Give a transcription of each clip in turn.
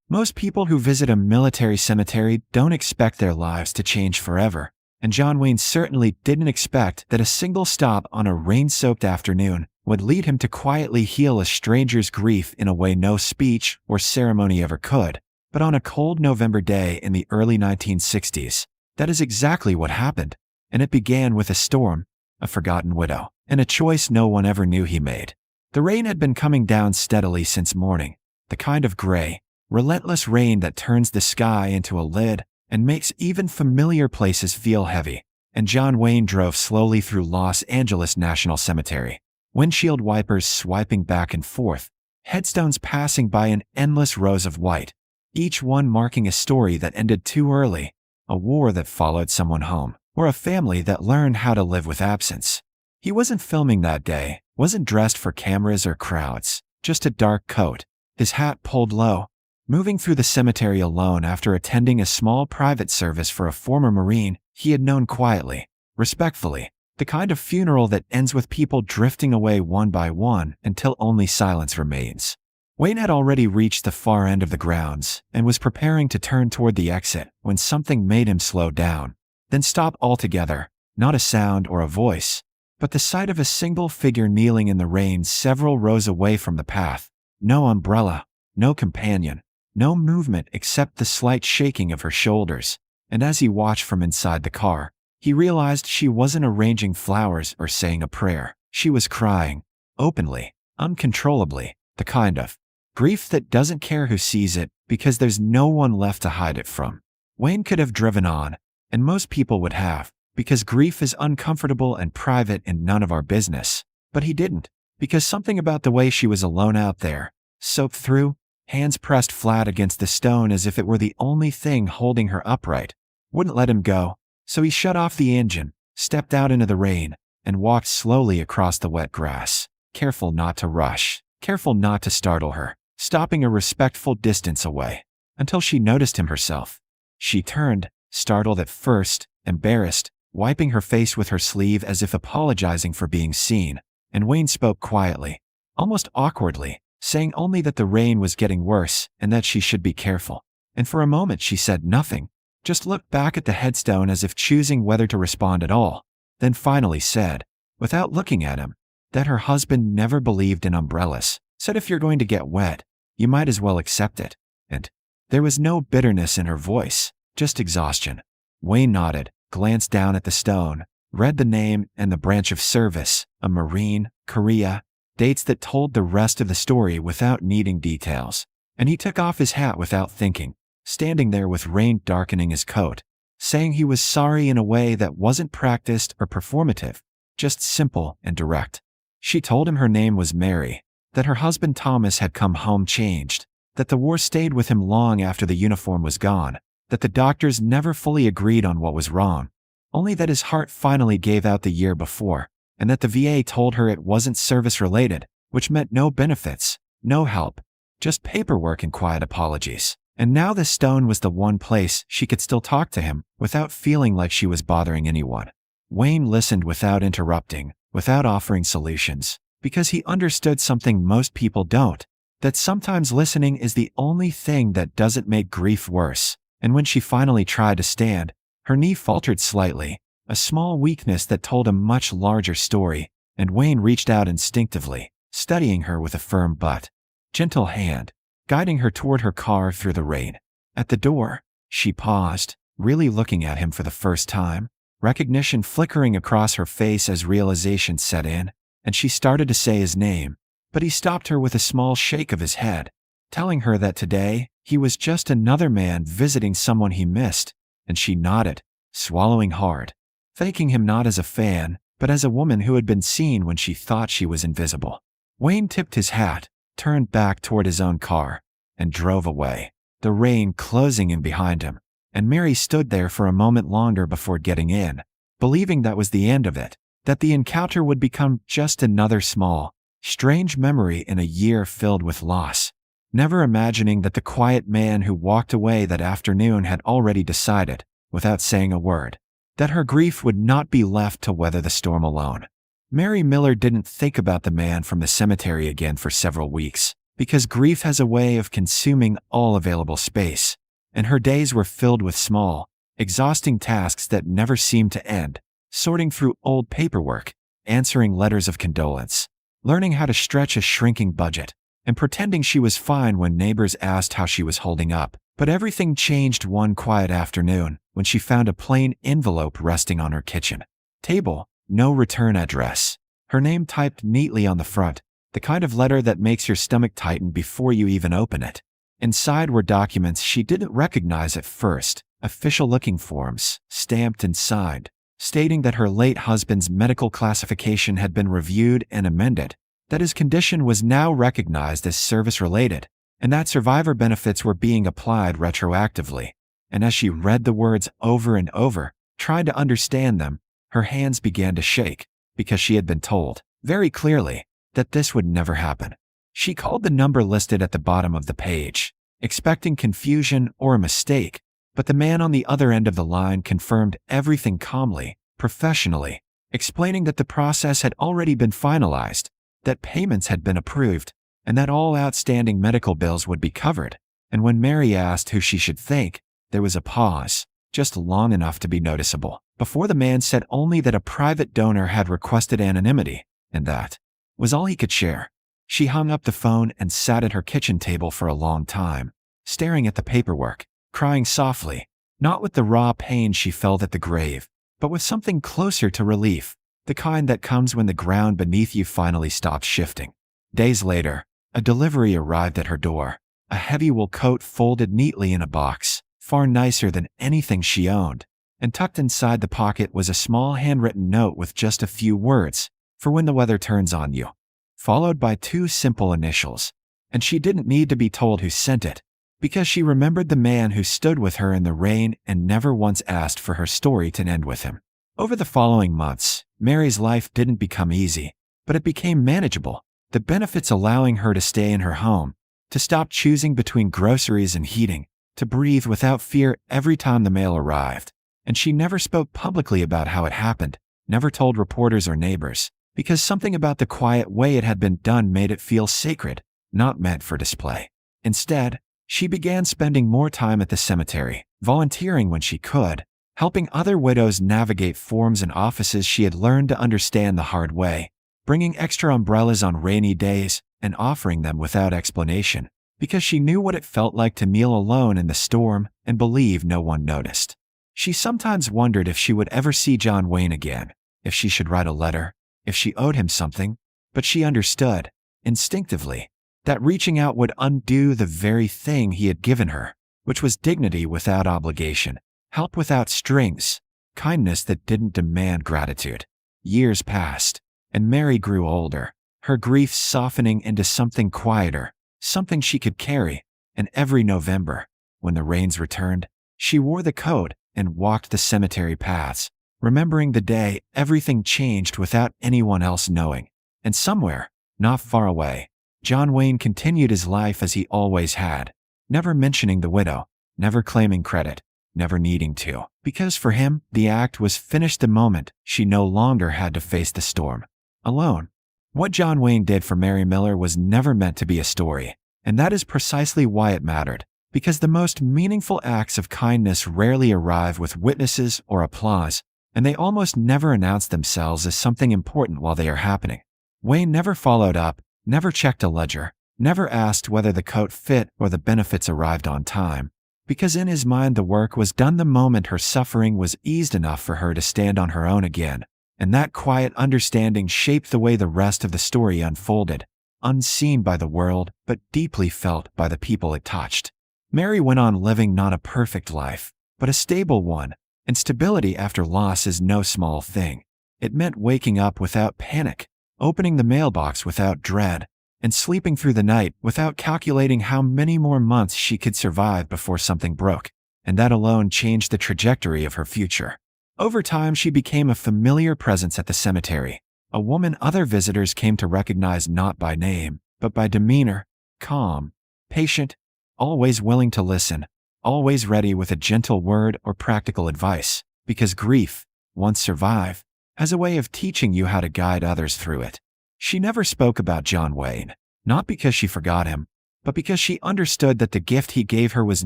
Most people who visit a military cemetery don't expect their lives to change forever, and John Wayne certainly didn't expect that a single stop on a rain-soaked afternoon would lead him to quietly heal a stranger's grief in a way no speech or ceremony ever could. But on a cold November day in the early 1960s, that is exactly what happened, and it began with a storm, a forgotten widow, and a choice no one ever knew he made. The rain had been coming down steadily since morning, the kind of gray, relentless rain that turns the sky into a lid and makes even familiar places feel heavy. And John Wayne drove slowly through Los Angeles National Cemetery, windshield wipers swiping back and forth, headstones passing by in endless rows of white, each one marking a story that ended too early, a war that followed someone home, or a family that learned how to live with absence. He wasn't filming that day, wasn't dressed for cameras or crowds, just a dark coat, his hat pulled low, moving through the cemetery alone after attending a small private service for a former Marine he had known quietly, respectfully, the kind of funeral that ends with people drifting away one by one until only silence remains. Wayne had already reached the far end of the grounds and was preparing to turn toward the exit when something made him slow down, then stop altogether, not a sound or a voice, but the sight of a single figure kneeling in the rain several rows away from the path. No umbrella, no companion, no movement except the slight shaking of her shoulders, and as he watched from inside the car, he realized she wasn't arranging flowers or saying a prayer. She was crying, openly, uncontrollably, the kind of grief that doesn't care who sees it because there's no one left to hide it from. Wayne could have driven on, and most people would have, because grief is uncomfortable and private and none of our business. But he didn't, because something about the way she was alone out there, soaked through, hands pressed flat against the stone as if it were the only thing holding her upright, wouldn't let him go. So he shut off the engine, stepped out into the rain, and walked slowly across the wet grass, careful not to rush, careful not to startle her, stopping a respectful distance away, until she noticed him herself. She turned, startled at first, embarrassed, wiping her face with her sleeve as if apologizing for being seen, and Wayne spoke quietly, almost awkwardly, saying only that the rain was getting worse and that she should be careful. And for a moment she said nothing, just looked back at the headstone as if choosing whether to respond at all, then finally said, without looking at him, that her husband never believed in umbrellas, said if you're going to get wet, you might as well accept it. And there was no bitterness in her voice, just exhaustion. Wayne nodded, glanced down at the stone, read the name and the branch of service, a Marine, Korea, dates that told the rest of the story without needing details, and he took off his hat without thinking, standing there with rain darkening his coat, saying he was sorry in a way that wasn't practiced or performative, just simple and direct. She told him her name was Mary, that her husband Thomas had come home changed, that the war stayed with him long after the uniform was gone, that the doctors never fully agreed on what was wrong, only that his heart finally gave out the year before, and that the VA told her it wasn't service-related, which meant no benefits, no help, just paperwork and quiet apologies. And now the stone was the one place she could still talk to him without feeling like she was bothering anyone. Wayne listened without interrupting, without offering solutions, because he understood something most people don't, that sometimes listening is the only thing that doesn't make grief worse. And when she finally tried to stand, her knee faltered slightly, a small weakness that told a much larger story, and Wayne reached out instinctively, steadying her with a firm but gentle hand, guiding her toward her car through the rain. At the door, she paused, really looking at him for the first time, recognition flickering across her face as realization set in, and she started to say his name, but he stopped her with a small shake of his head, telling her that today, he was just another man visiting someone he missed, and she nodded, swallowing hard, thanking him not as a fan, but as a woman who had been seen when she thought she was invisible. Wayne tipped his hat, turned back toward his own car, and drove away, the rain closing in behind him, and Mary stood there for a moment longer before getting in, believing that was the end of it, that the encounter would become just another small, strange memory in a year filled with loss, never imagining that the quiet man who walked away that afternoon had already decided, without saying a word, that her grief would not be left to weather the storm alone. Mary Miller didn't think about the man from the cemetery again for several weeks, because grief has a way of consuming all available space, and her days were filled with small, exhausting tasks that never seemed to end, sorting through old paperwork, answering letters of condolence, learning how to stretch a shrinking budget, and pretending she was fine when neighbors asked how she was holding up. But everything changed one quiet afternoon when she found a plain envelope resting on her kitchen table, no return address. Her name typed neatly on the front, the kind of letter that makes your stomach tighten before you even open it. Inside were documents she didn't recognize at first, official-looking forms, stamped and signed, stating that her late husband's medical classification had been reviewed and amended, that his condition was now recognized as service-related, and that survivor benefits were being applied retroactively. And as she read the words over and over, trying to understand them, her hands began to shake, because she had been told, very clearly, that this would never happen. She called the number listed at the bottom of the page, expecting confusion or a mistake, but the man on the other end of the line confirmed everything calmly, professionally, explaining that the process had already been finalized, that payments had been approved, and that all outstanding medical bills would be covered. And when Mary asked who she should thank, there was a pause, just long enough to be noticeable, before the man said only that a private donor had requested anonymity, and that was all he could share. She hung up the phone and sat at her kitchen table for a long time, staring at the paperwork, crying softly, not with the raw pain she felt at the grave, but with something closer to relief, the kind that comes when the ground beneath you finally stops shifting. Days later, a delivery arrived at her door, a heavy wool coat folded neatly in a box, far nicer than anything she owned, and tucked inside the pocket was a small handwritten note with just a few words, "For when the weather turns on you," followed by 2 simple initials. And she didn't need to be told who sent it, because she remembered the man who stood with her in the rain and never once asked for her story to end with him. Over the following months, Mary's life didn't become easy, but it became manageable, the benefits allowing her to stay in her home, to stop choosing between groceries and heating, to breathe without fear every time the mail arrived. And she never spoke publicly about how it happened, never told reporters or neighbors, because something about the quiet way it had been done made it feel sacred, not meant for display. Instead, she began spending more time at the cemetery, volunteering when she could, helping other widows navigate forms and offices she had learned to understand the hard way, bringing extra umbrellas on rainy days and offering them without explanation, because she knew what it felt like to kneel alone in the storm and believe no one noticed. She sometimes wondered if she would ever see John Wayne again, if she should write a letter, if she owed him something, but she understood, instinctively, that reaching out would undo the very thing he had given her, which was dignity without obligation, help without strings, kindness that didn't demand gratitude. Years passed, and Mary grew older, her grief softening into something quieter, something she could carry, and every November, when the rains returned, she wore the coat and walked the cemetery paths, remembering the day everything changed without anyone else knowing. And somewhere, not far away, John Wayne continued his life as he always had, never mentioning the widow, never claiming credit, never needing to, because for him, the act was finished the moment she no longer had to face the storm alone. What John Wayne did for Mary Miller was never meant to be a story, and that is precisely why it mattered, because the most meaningful acts of kindness rarely arrive with witnesses or applause, and they almost never announce themselves as something important while they are happening. Wayne never followed up, never checked a ledger, never asked whether the coat fit or the benefits arrived on time, because in his mind the work was done the moment her suffering was eased enough for her to stand on her own again. And that quiet understanding shaped the way the rest of the story unfolded, unseen by the world, but deeply felt by the people it touched. Mary went on living not a perfect life, but a stable one, and stability after loss is no small thing. It meant waking up without panic, opening the mailbox without dread, and sleeping through the night without calculating how many more months she could survive before something broke, and that alone changed the trajectory of her future. Over time, she became a familiar presence at the cemetery, a woman other visitors came to recognize not by name, but by demeanor, calm, patient, always willing to listen, always ready with a gentle word or practical advice, because grief, once survived, has a way of teaching you how to guide others through it. She never spoke about John Wayne, not because she forgot him, but because she understood that the gift he gave her was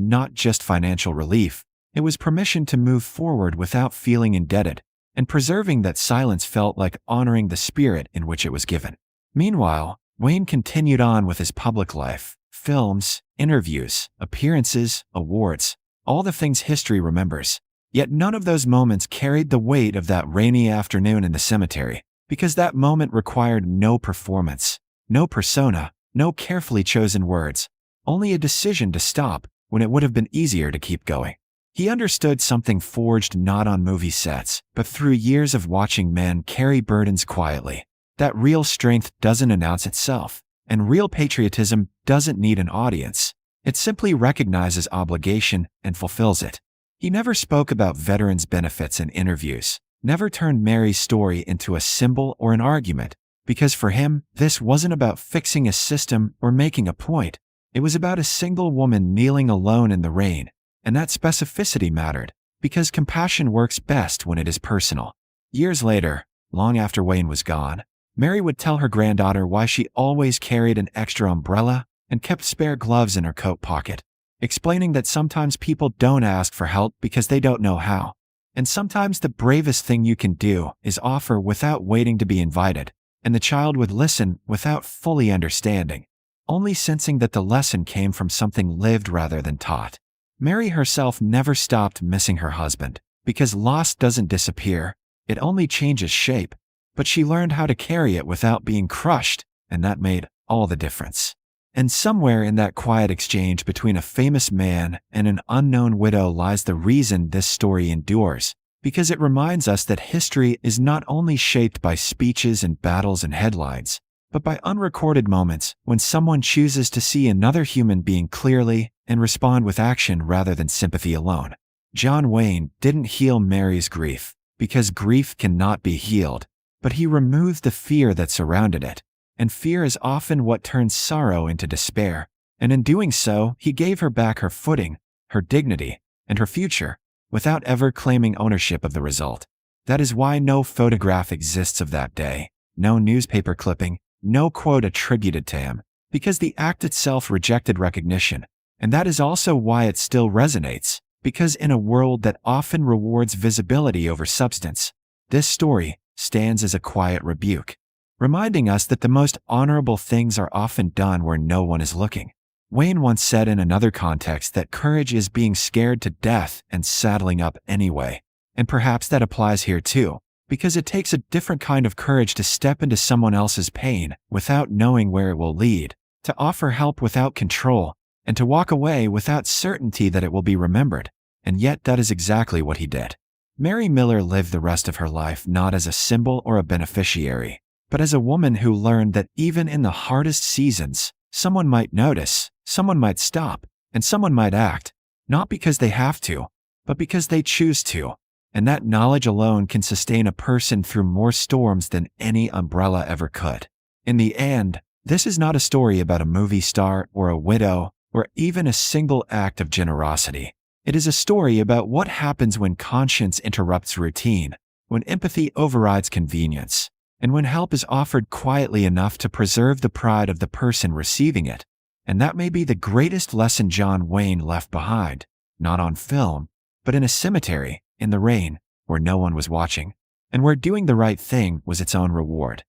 not just financial relief. It was permission to move forward without feeling indebted, and preserving that silence felt like honoring the spirit in which it was given. Meanwhile, Wayne continued on with his public life, films, interviews, appearances, awards, all the things history remembers. Yet none of those moments carried the weight of that rainy afternoon in the cemetery, because that moment required no performance, no persona, no carefully chosen words, only a decision to stop when it would have been easier to keep going. He understood something forged not on movie sets, but through years of watching men carry burdens quietly. That real strength doesn't announce itself, and real patriotism doesn't need an audience. It simply recognizes obligation and fulfills it. He never spoke about veterans' benefits in interviews, never turned Mary's story into a symbol or an argument, because for him, this wasn't about fixing a system or making a point. It was about a single woman kneeling alone in the rain, and that specificity mattered, because compassion works best when it is personal. Years later, long after Wayne was gone, Mary would tell her granddaughter why she always carried an extra umbrella and kept spare gloves in her coat pocket, explaining that sometimes people don't ask for help because they don't know how. And sometimes the bravest thing you can do is offer without waiting to be invited, and the child would listen without fully understanding, only sensing that the lesson came from something lived rather than taught. Mary herself never stopped missing her husband, because loss doesn't disappear, it only changes shape. But she learned how to carry it without being crushed, and that made all the difference. And somewhere in that quiet exchange between a famous man and an unknown widow lies the reason this story endures, because it reminds us that history is not only shaped by speeches and battles and headlines, but by unrecorded moments when someone chooses to see another human being clearly and respond with action rather than sympathy alone. John Wayne didn't heal Mary's grief, because grief cannot be healed, but he removed the fear that surrounded it. And fear is often what turns sorrow into despair. And in doing so, he gave her back her footing, her dignity, and her future, without ever claiming ownership of the result. That is why no photograph exists of that day, no newspaper clipping, no quote attributed to him, because the act itself rejected recognition. And that is also why it still resonates, because in a world that often rewards visibility over substance, this story stands as a quiet rebuke, reminding us that the most honorable things are often done where no one is looking. Wayne once said in another context that courage is being scared to death and saddling up anyway. And perhaps that applies here too, because it takes a different kind of courage to step into someone else's pain without knowing where it will lead, to offer help without control, and to walk away without certainty that it will be remembered. And yet that is exactly what he did. Mary Miller lived the rest of her life not as a symbol or a beneficiary, but as a woman who learned that even in the hardest seasons, someone might notice, someone might stop, and someone might act, not because they have to, but because they choose to. And that knowledge alone can sustain a person through more storms than any umbrella ever could. In the end, this is not a story about a movie star or a widow or even a single act of generosity. It is a story about what happens when conscience interrupts routine, when empathy overrides convenience, and when help is offered quietly enough to preserve the pride of the person receiving it. And that may be the greatest lesson John Wayne left behind, not on film, but in a cemetery, in the rain, where no one was watching, and where doing the right thing was its own reward.